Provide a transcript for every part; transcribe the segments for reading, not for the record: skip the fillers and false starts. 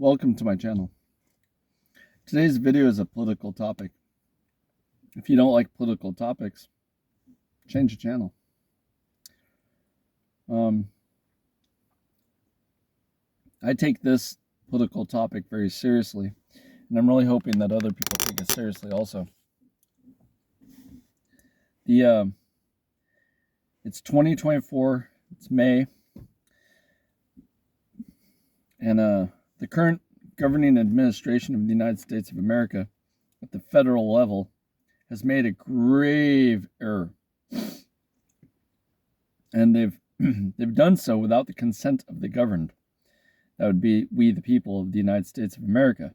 Welcome to my channel. Today's video is a political topic. If you don't like political topics, change the channel. I take this political topic very seriously, and I'm really hoping that other people take it seriously also. It's 2024, it's May, and the current governing administration of the United States of America at the federal level has made a grave error. And they've done so without the consent of the governed. That would be we, the people of the United States of America.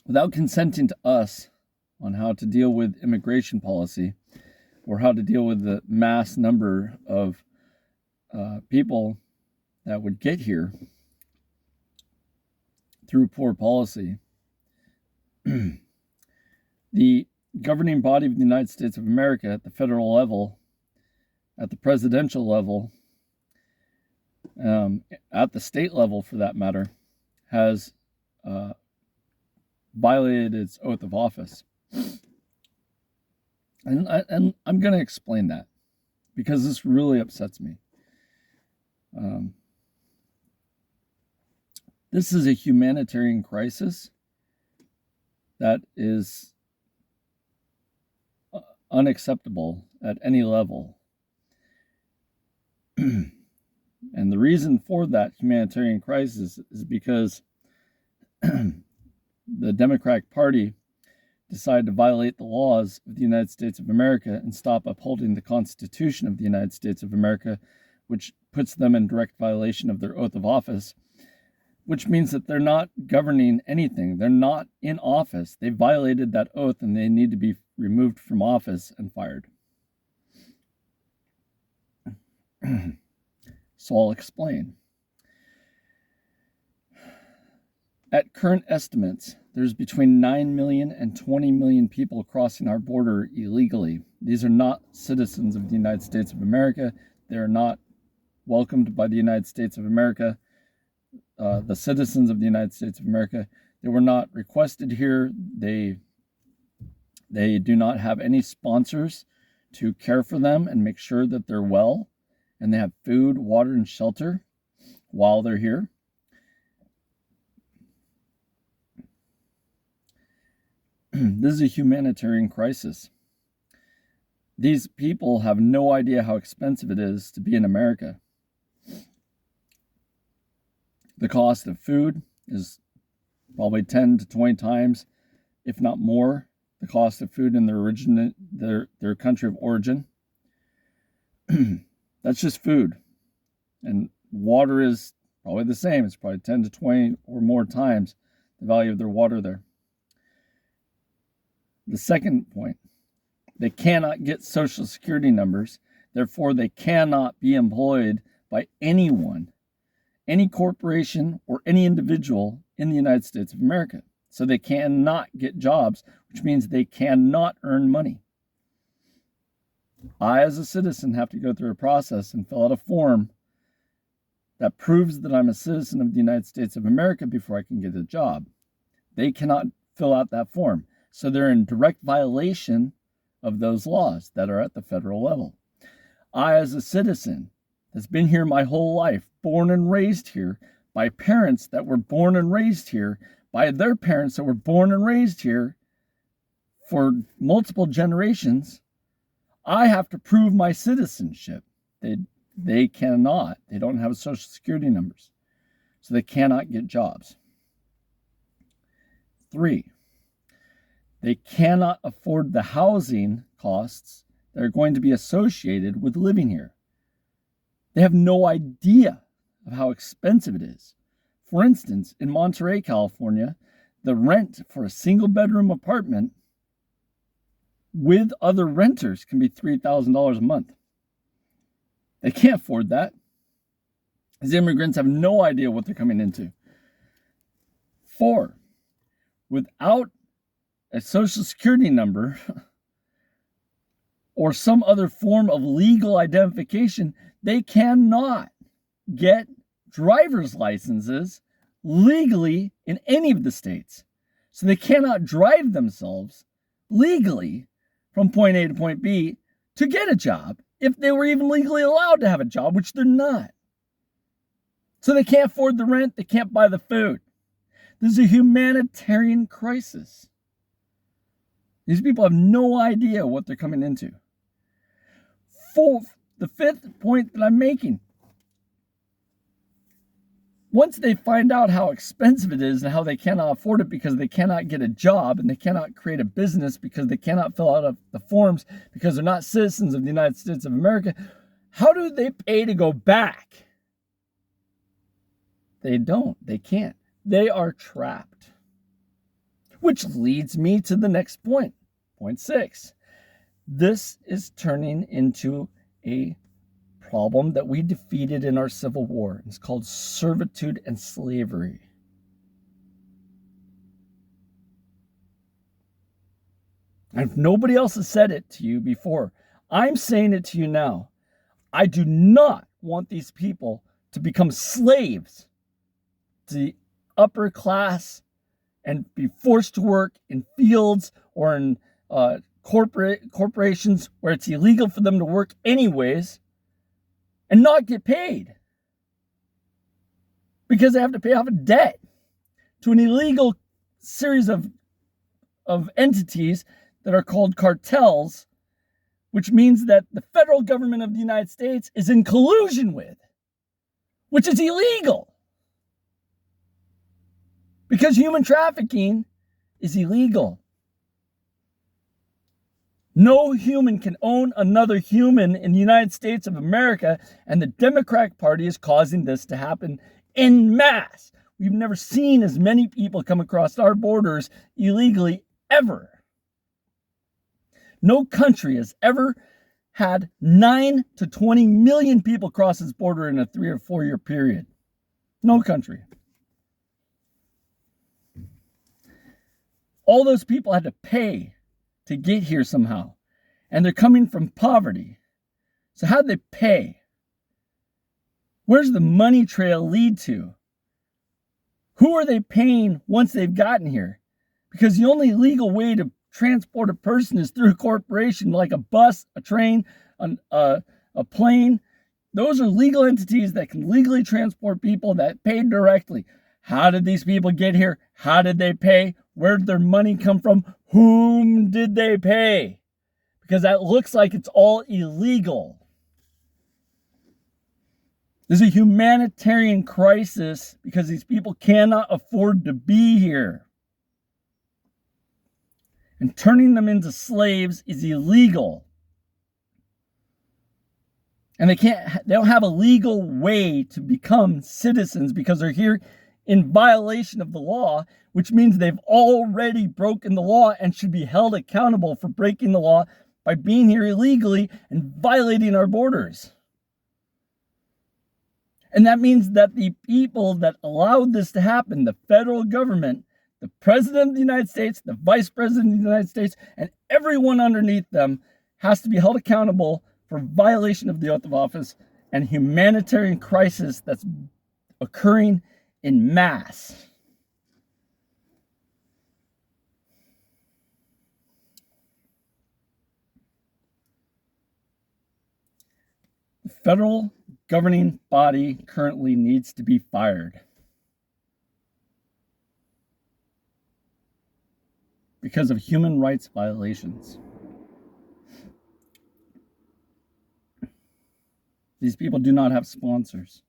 Without consenting to us on how to deal with immigration policy or how to deal with the mass number of people that would get here through poor policy. The governing body of the United States of America at the federal level, at the presidential level, at the state level for that matter, has violated its oath of office. And I'm going to explain that because this really upsets me. This is a humanitarian crisis that is unacceptable at any level. And the reason for that humanitarian crisis is because the Democratic Party decided to violate the laws of the United States of America and stop upholding the Constitution of the United States of America, which puts them in direct violation of their oath of office, which means that they're not governing anything. They're not in office. They violated that oath and they need to be removed from office and fired. So I'll explain. At current estimates, there's between 9 million and 20 million people crossing our border illegally. These are not citizens of the United States of America. They're not welcomed by the United States of America. The citizens of the United States of America, they were not requested here. They do not have any sponsors to care for them and make sure that they're well and they have food, water, and shelter while they're here. This is a humanitarian crisis. These people have no idea how expensive it is to be in America. The cost of food is probably 10 to 20 times, if not more, the cost of food in their country of origin. That's just food. And water is probably the same. It's probably 10 to 20 or more times the value of their water there. The second point, they cannot get Social Security numbers. Therefore, they cannot be employed by anyone, any corporation or any individual in the United States of America. So they cannot get jobs, which means they cannot earn money. I, as a citizen, have to go through a process and fill out a form that proves that I'm a citizen of the United States of America before I can get a job. They cannot fill out that form. So they're in direct violation of those laws that are at the federal level. I, as a citizen, that's been here my whole life, born and raised here, by parents that were born and raised here, by their parents that were born and raised here for multiple generations, I have to prove my citizenship. They cannot. They don't have Social Security numbers. So they cannot get jobs. 3, they cannot afford the housing costs that are going to be associated with living here. They have no idea of how expensive it is. For instance, in Monterey, California, the rent for a single bedroom apartment with other renters can be $3,000 a month. They can't afford that. These immigrants have no idea what they're coming into. 4, without a Social Security number or some other form of legal identification, they cannot get driver's licenses, legally in any of the states. So they cannot drive themselves legally from point A to point B to get a job if they were even legally allowed to have a job, which they're not. So they can't afford the rent, they can't buy the food. This is a humanitarian crisis. These people have no idea what they're coming into. The fifth point that I'm making, once they find out how expensive it is and how they cannot afford it because they cannot get a job and they cannot create a business because they cannot fill out the forms because they're not citizens of the United States of America, how do they pay to go back? They don't. They can't. They are trapped. Which leads me to the next point. Point 6. This is turning into a problem that we defeated in our Civil War. It's called servitude and slavery. And if nobody else has said it to you before, I'm saying it to you now. I do not want these people to become slaves to the upper class and be forced to work in fields or in corporations where it's illegal for them to work anyways and not get paid because they have to pay off a debt to an illegal series of entities that are called cartels, which means that the federal government of the United States is in collusion with, which is illegal. Because human trafficking is illegal. No human can own another human in the United States of America, and the Democratic Party is causing this to happen en masse. We've never seen as many people come across our borders illegally ever. No country has ever had 9 to 20 million people cross its border in a 3 or 4 year period. No country. All those people had to pay to get here somehow. And they're coming from poverty. So how'd they pay? Where's the money trail lead to? Who are they paying once they've gotten here? Because the only legal way to transport a person is through a corporation like a bus, a train, a plane. Those are legal entities that can legally transport people that pay directly. How did these people get here? How did they pay? Where did their money come from? Whom did they pay? Because that looks like it's all illegal. There's a humanitarian crisis because these people cannot afford to be here. And turning them into slaves is illegal. And they don't have a legal way to become citizens because they're here in violation of the law, which means they've already broken the law and should be held accountable for breaking the law by being here illegally and violating our borders. And that means that the people that allowed this to happen, the federal government, the President of the United States, the Vice President of the United States, and everyone underneath them has to be held accountable for violation of the oath of office and humanitarian crisis that's occurring in mass. The federal governing body currently needs to be fired because of human rights violations. These people do not have sponsors.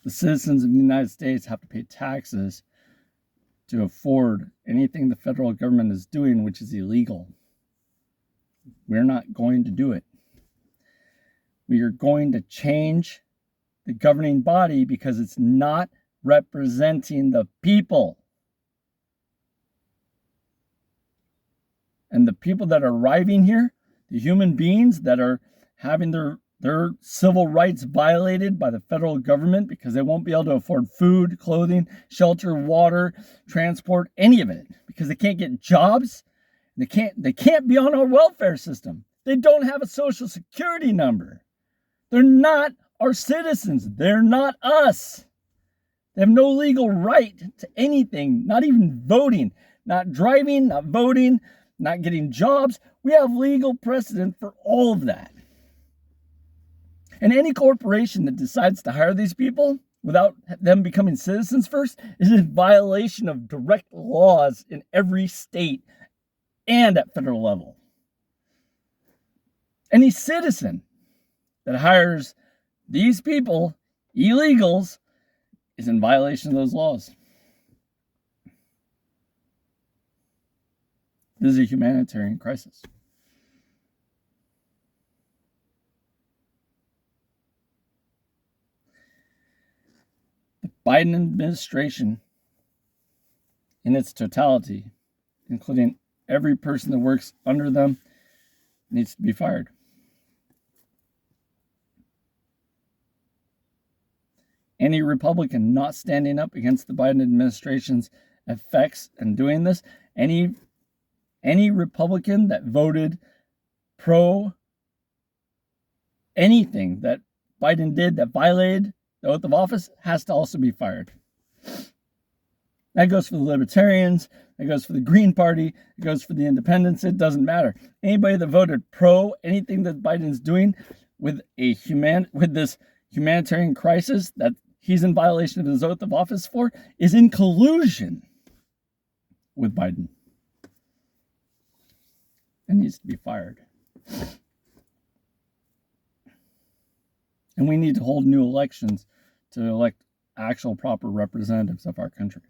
The citizens of the United States have to pay taxes to afford anything the federal government is doing, which is illegal. We're not going to do it. We are going to change the governing body because it's not representing the people. And the people that are arriving here, the human beings that are having their civil rights violated by the federal government because they won't be able to afford food, clothing, shelter, water, transport, any of it, because they can't get jobs. They can't be on our welfare system. They don't have a social security number. They're not are citizens. They're not us. They have no legal right to anything, not even voting, not driving, not voting, not getting jobs. We have legal precedent for all of that. And any corporation that decides to hire these people without them becoming citizens first is in violation of direct laws in every state and at federal level. Any citizen that hires these people, illegals, is in violation of those laws. This is a humanitarian crisis. The Biden administration, in its totality, including every person that works under them, needs to be fired. Any Republican not standing up against the Biden administration's effects and doing this, any Republican that voted pro anything that Biden did that violated the oath of office has to also be fired. That goes for the Libertarians, that goes for the Green Party, it goes for the Independents, it doesn't matter. Anybody that voted pro anything that Biden's doing with this humanitarian crisis that he's in violation of his oath of office for is in collusion with Biden and needs to be fired. And we need to hold new elections to elect actual proper representatives of our country.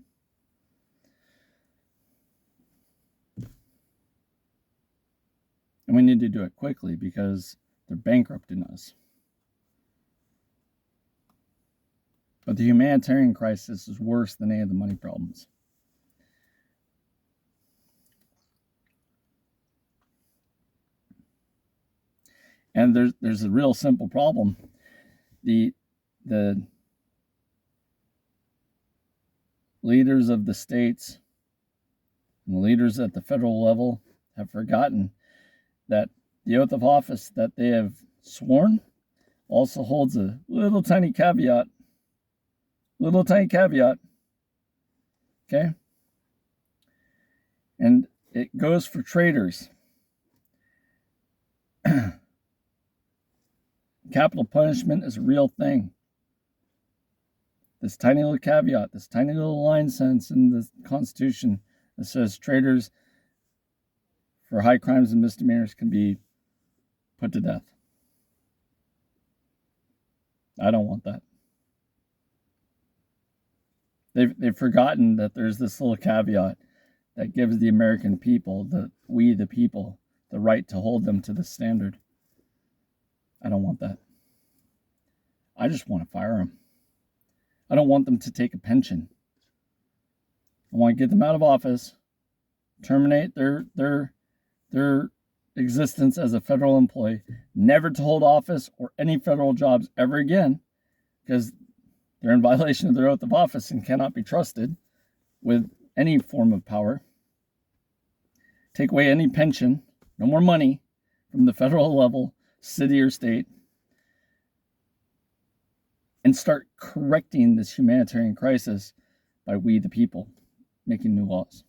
And we need to do it quickly because they're bankrupting us. But the humanitarian crisis is worse than any of the money problems. And there's a real simple problem. The leaders of the states and the leaders at the federal level have forgotten that the oath of office that they have sworn also holds a little tiny caveat. Okay? And it goes for traitors. Capital punishment is a real thing. This tiny little caveat, this tiny little line sentence in the Constitution that says traitors for high crimes and misdemeanors can be put to death. I don't want that. They've forgotten that there's this little caveat that gives the American people, we the people, the right to hold them to the standard. I don't want that. I just want to fire them. I don't want them to take a pension. I want to get them out of office, terminate their existence as a federal employee, never to hold office or any federal jobs ever again, because they're in violation of their oath of office and cannot be trusted with any form of power. Take away any pension, no more money from the federal level, city or state, and start correcting this humanitarian crisis by we the people making new laws.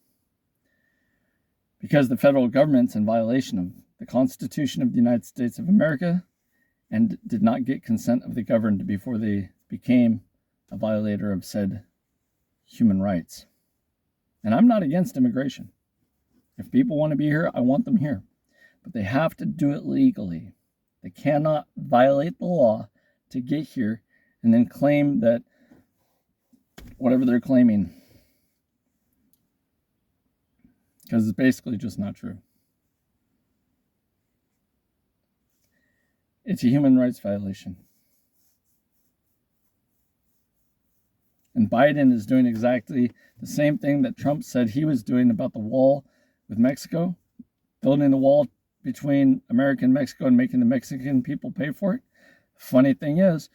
Because the federal government's in violation of the Constitution of the United States of America and did not get consent of the governed before they became a violator of said human rights. And I'm not against immigration. If people want to be here, I want them here. But they have to do it legally. They cannot violate the law to get here and then claim that whatever they're claiming, because it's basically just not true. It's a human rights violation. And Biden is doing exactly the same thing that Trump said he was doing about the wall with Mexico, building the wall between America and Mexico and making the Mexican people pay for it. Funny thing is,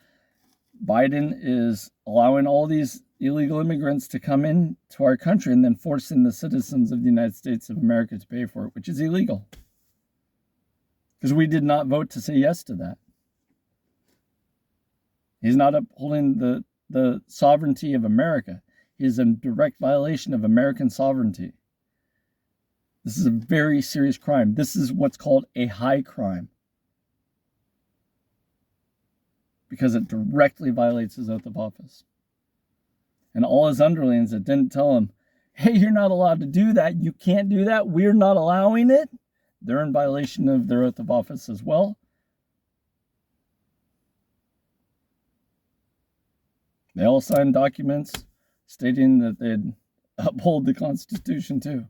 Biden is allowing all these illegal immigrants to come in to our country and then forcing the citizens of the United States of America to pay for it, which is illegal. Because we did not vote to say yes to that. He's not upholding the sovereignty of America. He is in direct violation of American sovereignty. This is a very serious crime. This is what's called a high crime, because it directly violates his oath of office. And all his underlings that didn't tell him, hey, you're not allowed to do that, you can't do that, we're not allowing it, they're in violation of their oath of office as well. They all signed documents stating that they'd uphold the Constitution too.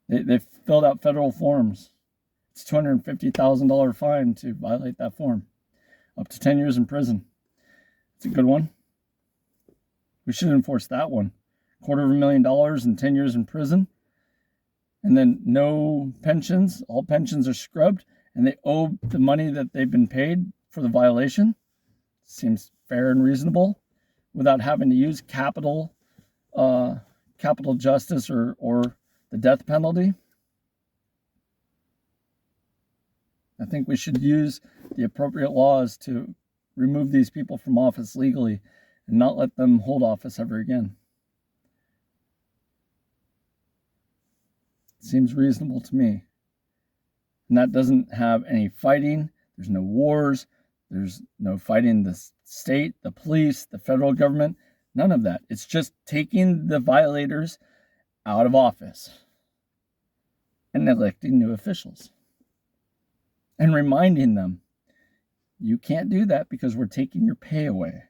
They filled out federal forms. It's a $250,000 fine to violate that form. Up to 10 years in prison. It's a good one. We should enforce that one. $250,000 and 10 years in prison. And then no pensions. All pensions are scrubbed. And they owe the money that they've been paid for the violation. Seems fair and reasonable, without having to use capital justice or the death penalty. I think we should use the appropriate laws to remove these people from office legally and not let them hold office ever again. It seems reasonable to me. And that doesn't have any fighting. There's no wars. There's no fighting the state, the police, the federal government. None of that. It's just taking the violators out of office and electing new officials. And reminding them, you can't do that because we're taking your pay away.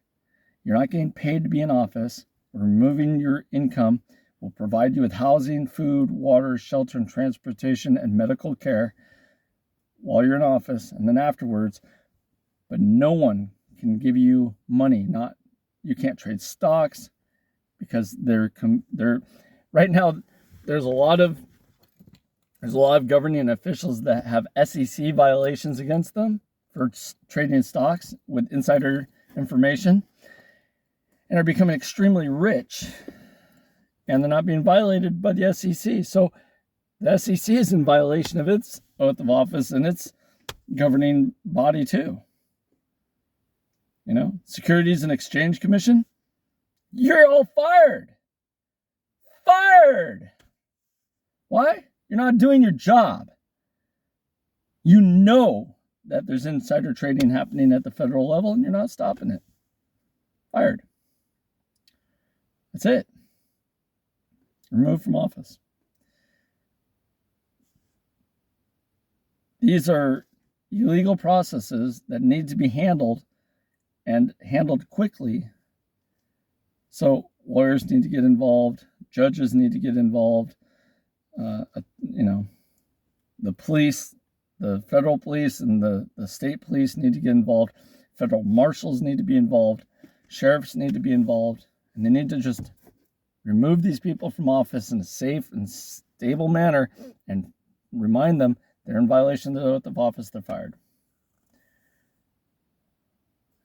You're not getting paid to be in office. We're removing your income. We'll provide you with housing, food, water, shelter, and transportation and medical care while you're in office and then afterwards. But no one can give you money. You can't trade stocks because they're right now. There's a lot of governing officials that have SEC violations against them for trading stocks with insider information and are becoming extremely rich, and they're not being violated by the SEC. So the SEC is in violation of its oath of office and its governing body too. Securities and Exchange Commission, you're all fired. Fired. Why? You're not doing your job. You know that there's insider trading happening at the federal level and you're not stopping it. Fired. That's it. Removed from office. These are illegal processes that need to be handled and handled quickly. So lawyers need to get involved. Judges need to get involved. The police, the federal police and the state police need to get involved. Federal marshals need to be involved. Sheriffs need to be involved. And they need to just remove these people from office in a safe and stable manner and remind them they're in violation of the oath of office, they're fired.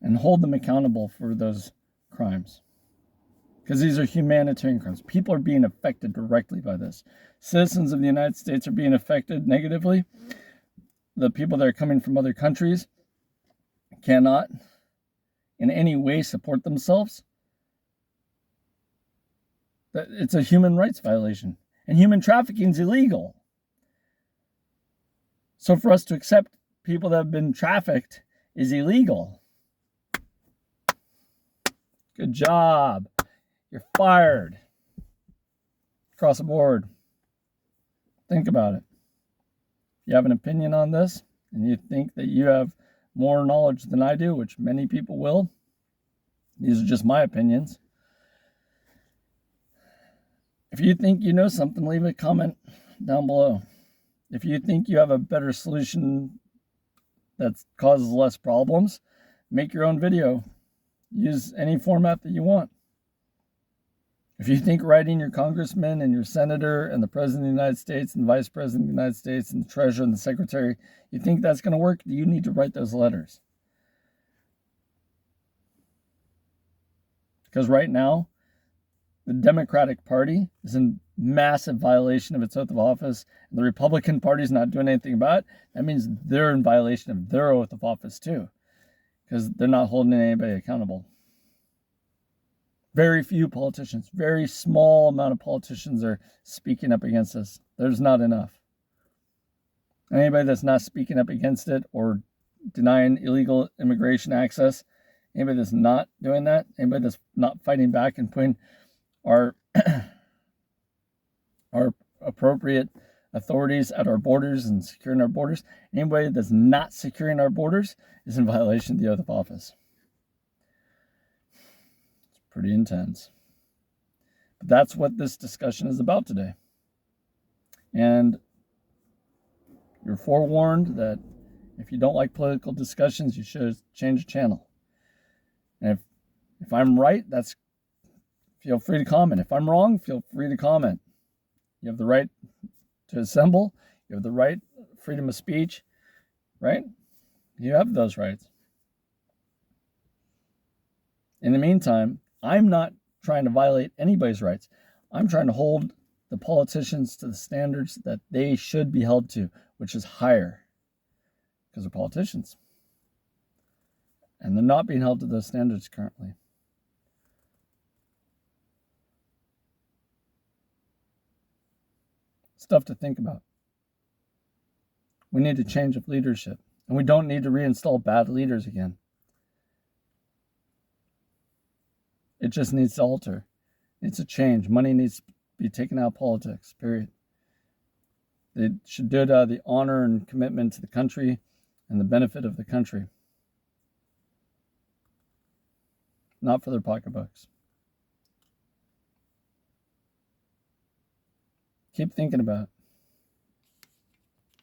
And hold them accountable for those crimes. Because these are humanitarian crimes. People are being affected directly by this. Citizens of the United States are being affected negatively. The people that are coming from other countries cannot in any way support themselves. It's a human rights violation. And human trafficking is illegal. So for us to accept people that have been trafficked is illegal. Good job. You're fired. Across the board. Think about it. If you have an opinion on this and you think that you have more knowledge than I do, which many people will, these are just my opinions. If you think you know something, leave a comment down below. If you think you have a better solution that causes less problems, make your own video. Use any format that you want. If you think writing your congressman and your senator and the president of the United States and the vice president of the United States and the treasurer and the secretary, you think that's going to work, you need to write those letters. Because right now, the Democratic Party is in massive violation of its oath of office, and the Republican Party is not doing anything about it. That means they're in violation of their oath of office too. because they're not holding anybody accountable. Very few politicians, very small amount of politicians are speaking up against this. There's not enough. Anybody that's not speaking up against it or denying illegal immigration access, anybody that's not doing that, anybody that's not fighting back and putting our our appropriate authorities at our borders and securing our borders, anybody that's not securing our borders is in violation of the oath of office. It's pretty intense. But that's what this discussion is about today. And you're forewarned that if you don't like political discussions, you should change the channel. And if I'm right, feel free to comment. If I'm wrong, feel free to comment. You have the right to assemble. You have the right, freedom of speech, right? You have those rights. In the meantime, I'm not trying to violate anybody's rights. I'm trying to hold the politicians to the standards that they should be held to, which is higher, because they're politicians. And they're not being held to those standards currently. Stuff to think about. We need a change of leadership, and we don't need to reinstall bad leaders again. It just needs to alter. It needs to change. Money needs to be taken out of politics, period. They should do it out of the honor and commitment to the country and the benefit of the country, not for their pocketbooks. Keep thinking about it.